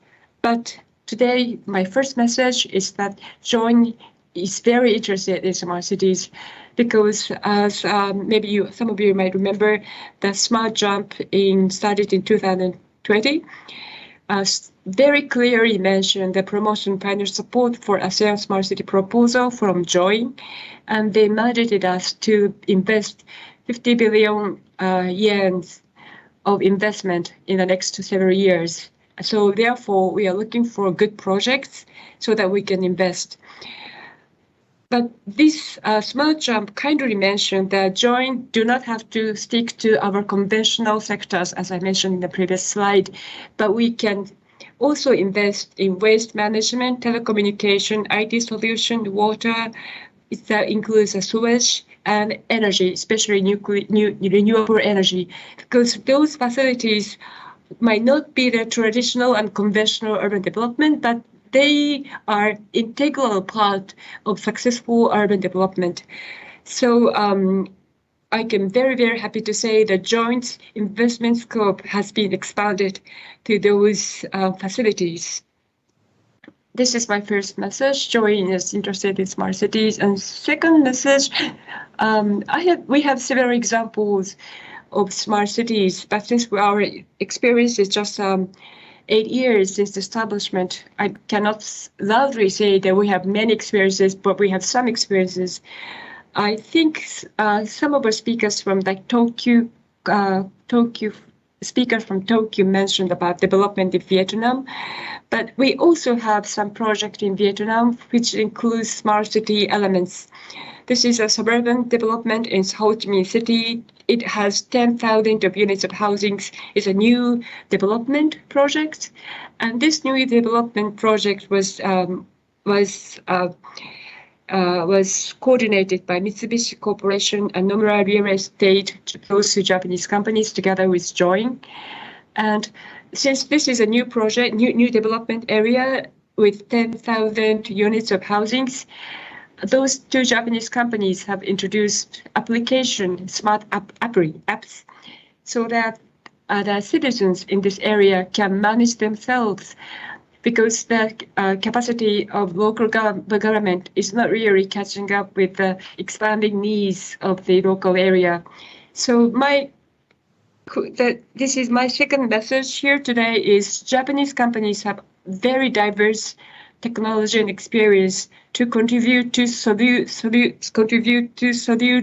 But today, my first message is that Join is very interested in smart cities because, as maybe some of you might remember, the Smart Jump started in 2020. Very clearly mentioned the promotion pioneer support for ASEAN Smart City proposal from Join, and they mandated us to invest 50 billion yen of investment in the next several years. So therefore, we are looking for good projects so that we can invest. But this Smart Jump kindly mentioned that Join do not have to stick to our conventional sectors, as I mentioned in the previous slide, but we can also invest in waste management, telecommunication, IT solution, water. That includes sewage and energy, especially renewable energy, because those facilities might not be the traditional and conventional urban development, but they are integral part of successful urban development. So I am very, very happy to say the joint investment scope has been expanded to those facilities. This is my first message. Join is interested in smart cities. And second message, we have several examples of smart cities, but since our experience is just 8 years since establishment, I cannot loudly say that we have many experiences, but we have some experiences. I think some of our speakers from Tokyo mentioned about development in Vietnam, but we also have some project in Vietnam which includes smart city elements. This is a suburban development in Ho Chi Minh City. It has 10,000 of units of housings. It's a new development project, and this new development project was coordinated by Mitsubishi Corporation and Nomura Real Estate, close to Japanese companies, together with Join. And since this is a new project, new development area with 10,000 units of housings, those two Japanese companies have introduced smart apps, so that the citizens in this area can manage themselves, because the capacity of local government is not really catching up with the expanding needs of the local area. So this is my second message here today is Japanese companies have very diverse technology and experience to contribute to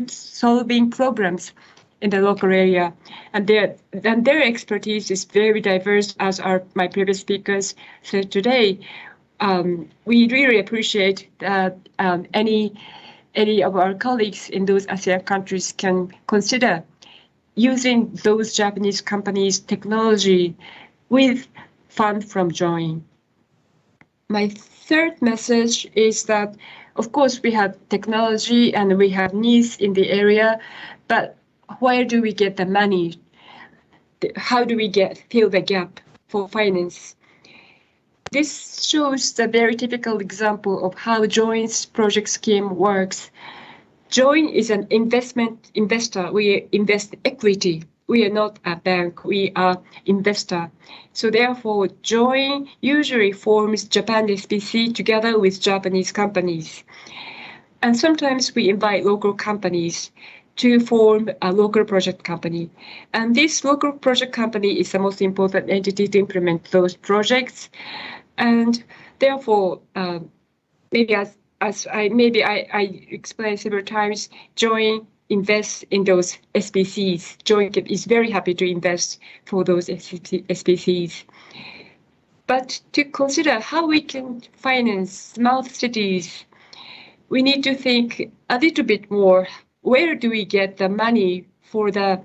solving problems in the local area, and their expertise is very diverse, as are my previous speakers said today. We really appreciate that any of our colleagues in those ASEAN countries can consider using those Japanese companies' technology with fund from Join. My third message is that, of course, we have technology and we have needs in the area, but where do we get the money? How do we fill the gap for finance? This shows the very typical example of how Join's project scheme works. Join is an investor. We invest equity. We are not a bank. We are investor. So therefore, Join usually forms Japan SPC together with Japanese companies. And sometimes we invite local companies to form a local project company. And this local project company is the most important entity to implement those projects. And therefore, maybe I explained several times, Join invests in those SPCs. Join is very happy to invest for those SPCs. But to consider how we can finance smart cities, we need to think a little bit more. Where do we get the money for the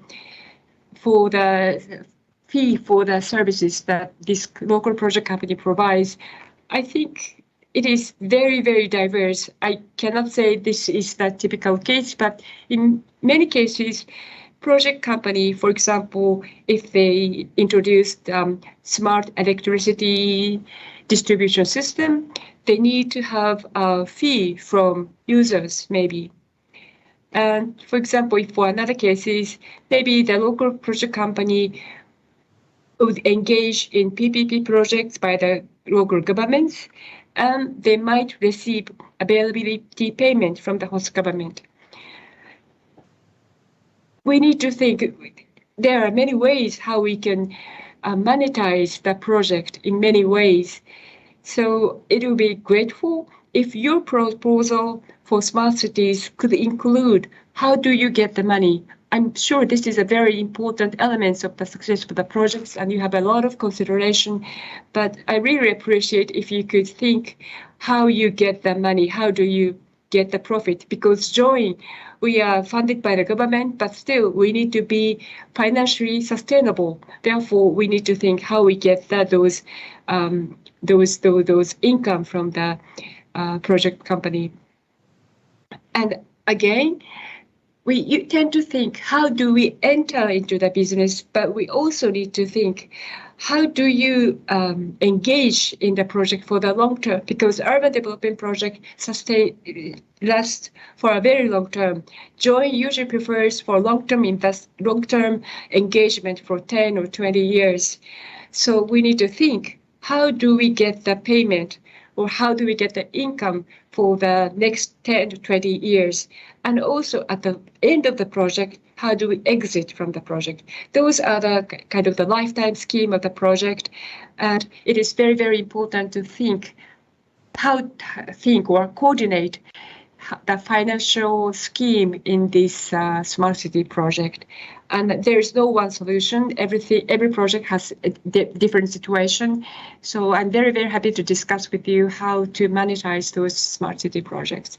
fee for the services that this local project company provides, I think it is very, very diverse. I cannot say this is the typical case, but in many cases, project company, for example, if they introduced smart electricity distribution system, they need to have a fee from users, maybe. And for example, if for another cases, maybe the local project company would engage in PPP projects by the local governments, and they might receive availability payment from the host government. We need to think there are many ways how we can monetize the project in many ways. So it will be grateful if your proposal for smart cities could include how do you get the money. I'm sure this is a very important element of the success of the projects, and you have a lot of consideration, but I really appreciate if you could think how you get the money, how do you get the profit, because join, we are funded by the government, but still we need to be financially sustainable. Therefore, we need to think how we get those income from the project company. And again, you tend to think, how do we enter into the business? But we also need to think, how do you engage in the project for the long term? Because urban development project lasts for a very long term. Join usually prefers for long-term engagement for 10 or 20 years. So we need to think, how do we get the payment, or how do we get the income for the next 10 to 20 years? And also at the end of the project, how do we exit from the project? Those are the kind of the lifetime scheme of the project. And it is very, very important to think or coordinate the financial scheme in this smart city project. And there is no one solution. Every project has a different situation. So I'm very, very happy to discuss with you how to monetize those smart city projects.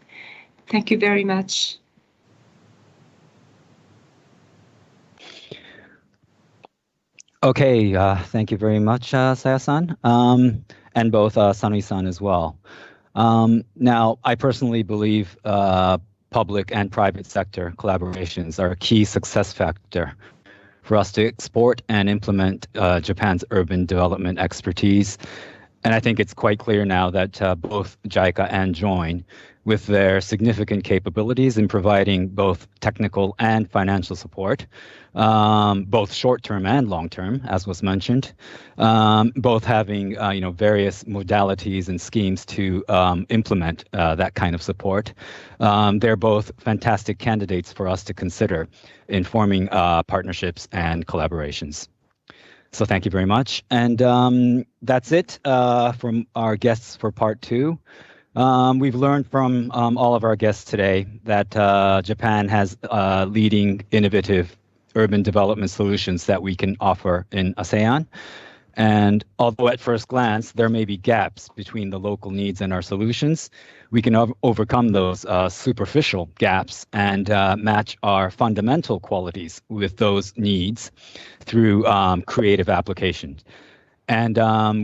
Thank you very much. Okay, thank you very much, Saya-san, and both Sanui-san as well. Now, I personally believe public and private sector collaborations are a key success factor for us to export and implement Japan's urban development expertise. And I think it's quite clear now that both JICA and JOIN, with their significant capabilities in providing both technical and financial support, both short-term and long-term, as was mentioned, both having various modalities and schemes to implement that kind of support. They're both fantastic candidates for us to consider in forming partnerships and collaborations. So thank you very much. And that's it from our guests for part 2. We've learned from all of our guests today that Japan has leading innovative urban development solutions that we can offer in ASEAN. And although at first glance, there may be gaps between the local needs and our solutions, we can overcome those superficial gaps and match our fundamental qualities with those needs through creative applications. And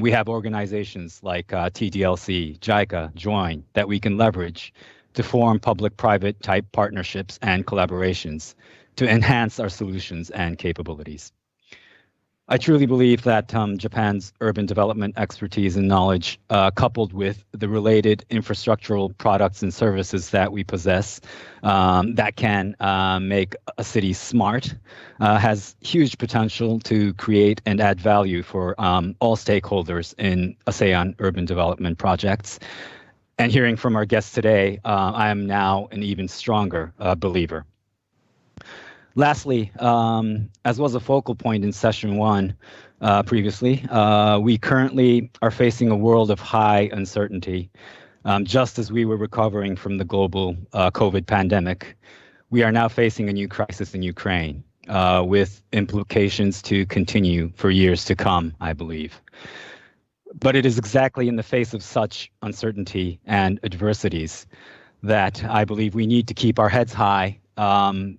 we have organizations like TDLC, JICA, JOIN that we can leverage to form public-private type partnerships and collaborations to enhance our solutions and capabilities. I truly believe that Japan's urban development expertise and knowledge, coupled with the related infrastructural products and services that we possess that can make a city smart, has huge potential to create and add value for all stakeholders in ASEAN urban development projects. And hearing from our guests today, I am now an even stronger believer. Lastly, as was a focal point in session 1 previously, we currently are facing a world of high uncertainty. Just as we were recovering from the global COVID pandemic, we are now facing a new crisis in Ukraine with implications to continue for years to come, I believe. But it is exactly in the face of such uncertainty and adversities that I believe we need to keep our heads high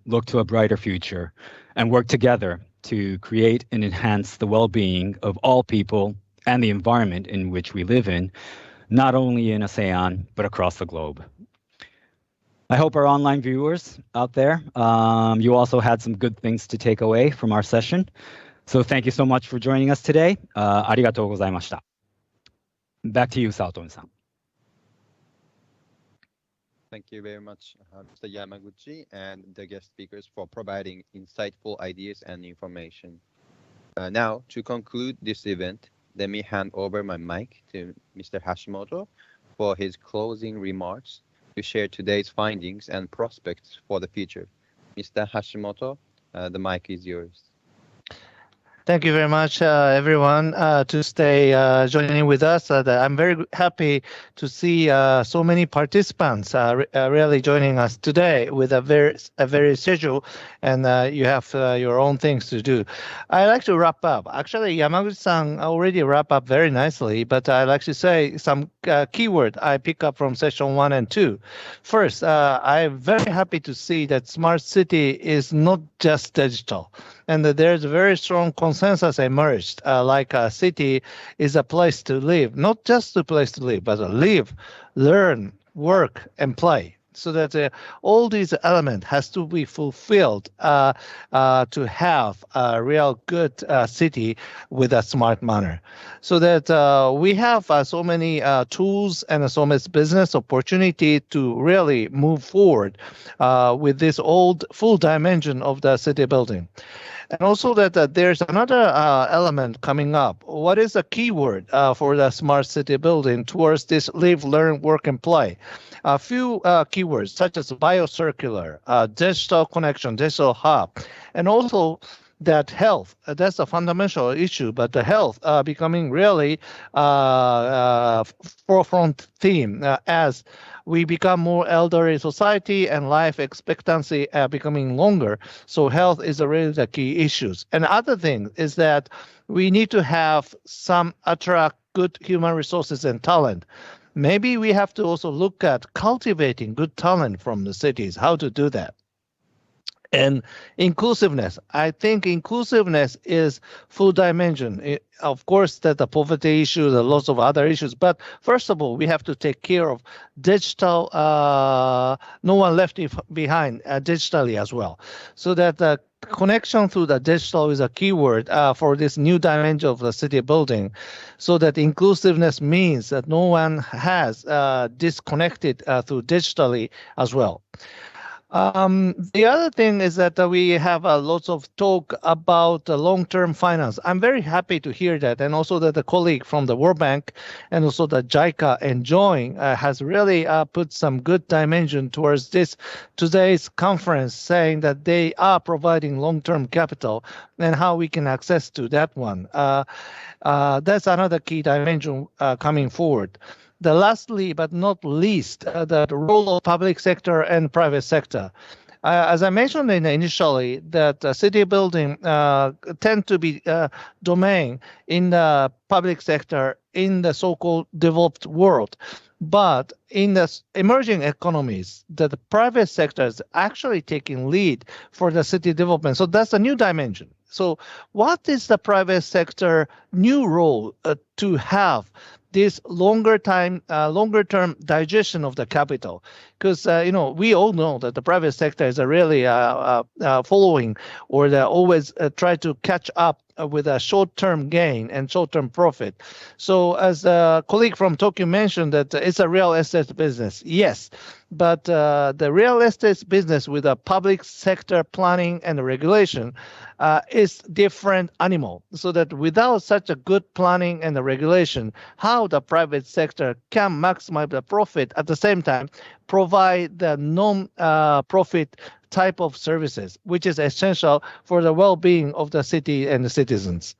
look to a brighter future and work together to create and enhance the well-being of all people and the environment in which we live in, not only in ASEAN, but across the globe. I hope our online viewers out there, you also had some good things to take away from our session. So thank you so much for joining us today. ありがとうございました. Back to you, Saotome-san. Thank you very much, Mr. Yamaguchi and the guest speakers for providing insightful ideas and information. Now, to conclude this event, let me hand over my mic to Mr. Hashimoto for his closing remarks to share today's findings and prospects for the future. Mr. Hashimoto, the mic is yours. Thank you very much, everyone, to stay joining with us. I'm very happy to see so many participants really joining us today with a very schedule, and you have your own things to do. I'd like to wrap up. Actually, Yamaguchi-san already wrapped up very nicely, but I'd like to say some keyword I pick up from session 1 and 2. First, I'm very happy to see that smart city is not just digital, and that there's a very strong consensus emerged, like a city is a place to live, not just a place to live, but to live, learn, work, and play. So that all these elements has to be fulfilled to have a real good city with a smart manner. So that we have so many tools and so much business opportunity to really move forward with this old full dimension of the city building. And also that there's another element coming up. What is a keyword for the smart city building towards this live, learn, work, and play? A few keywords such as biocircular, digital connection, digital hub, and also that health. That's a fundamental issue, but the health becoming really forefront theme as we become more elderly society and life expectancy becoming longer. So health is really the key issues. And the other thing is that we need to have some attract good human resources and talent. Maybe we have to also look at cultivating good talent from the cities, how to do that. And inclusiveness. I think inclusiveness is full dimension. Of course, that the poverty issue, the lots of other issues. But first of all, we have to take care of digital, no one left behind digitally as well. So that the connection through the digital is a keyword for this new dimension of the city building. So that inclusiveness means that no one has disconnected through digitally as well. The other thing is that we have lots of talk about long-term finance. I'm very happy to hear that, and also that the colleague from the World Bank and also the JICA enjoying has really put some good dimension towards this today's conference, saying that they are providing long-term capital and how we can access to that one. That's another key dimension coming forward. The lastly, but not least, the role of public sector and private sector. As I mentioned initially, that city building tend to be domain in the public sector in the so-called developed world. But in the emerging economies, the private sector is actually taking lead for the city development. So that's a new dimension. So what is the private sector new role to have this longer term digestion of the capital? Because we all know that the private sector is really following, or they always try to catch up with a short-term gain and short-term profit. So as a colleague from Tokyo mentioned, that it's a real estate business. Yes, but the real estate business with a public sector planning and regulation is different animal. So that without such a good planning and the regulation, how the private sector can maximize the profit at the same time provide the non-profit type of services, which is essential for the well-being of the city and the citizens.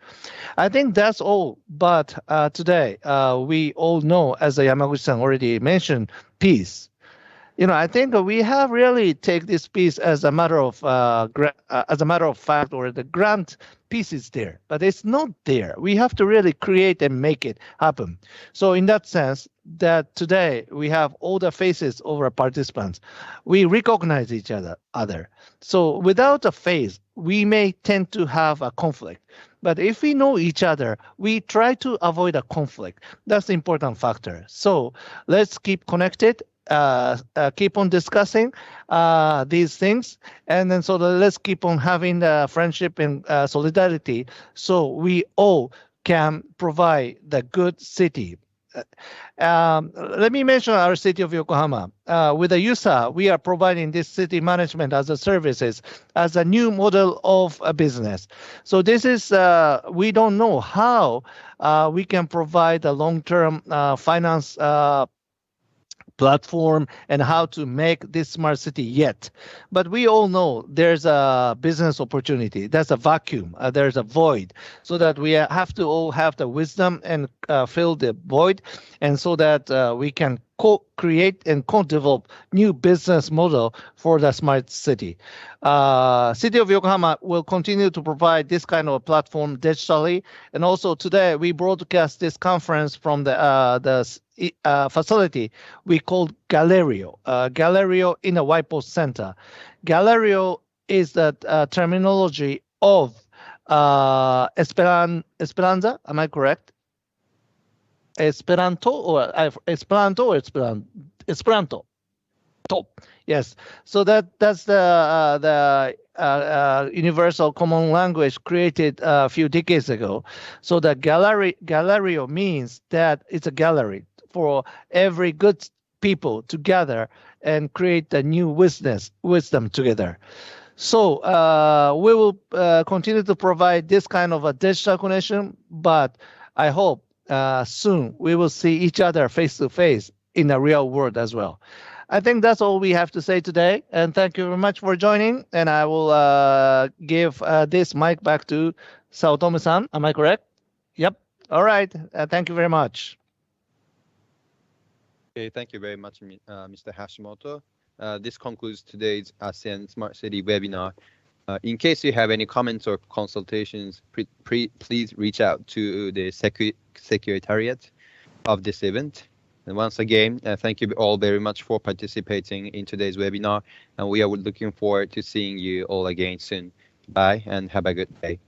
I think that's all. But today, we all know, as Yamaguchi-san already mentioned, peace. I think we have really take this piece as a matter of fact, or the grant piece is there, but it's not there. We have to really create and make it happen. So in that sense, that today we have all the faces of our participants. We recognize each other. So without a face, we may tend to have a conflict. But if we know each other, we try to avoid a conflict. That's the important factor. So let's keep connected. Keep on discussing these things, and then let's keep on having the friendship and solidarity, so we all can provide the good city. Let me mention our city of Yokohama. With the USA, we are providing this city management as a services as a new model of a business. So this is, we don't know how we can provide a long-term finance platform and how to make this smart city yet. But we all know there's a business opportunity. There's a vacuum. There's a void. So that we have to all have the wisdom and fill the void, and so that we can co-create and co-develop new business model for the smart city. City of Yokohama will continue to provide this kind of platform digitally. And also today we broadcast this conference from the facility we called Gallerio. Gallerio in a Whiteboard Center. Gallerio is the terminology of Esperanza. Am I correct? Esperanto or Esperanto? Yes. So that's the universal common language created a few decades ago. So the Gallerio means that it's a gallery for every good people to gather and create a new wisdom together. So we will continue to provide this kind of a digital connection, but I hope soon we will see each other face to face in the real world as well. I think that's all we have to say today, and thank you very much for joining. And I will give this mic back to Saotome-san. Am I correct? Yep. All right. Thank you very much. Okay, thank you very much, Mr. Hashimoto. This concludes today's ASEAN Smart City webinar. In case you have any comments or consultations, please reach out to the Secretariat of this event. And once again, thank you all very much for participating in today's webinar, and we are looking forward to seeing you all again soon. Bye, and have a good day.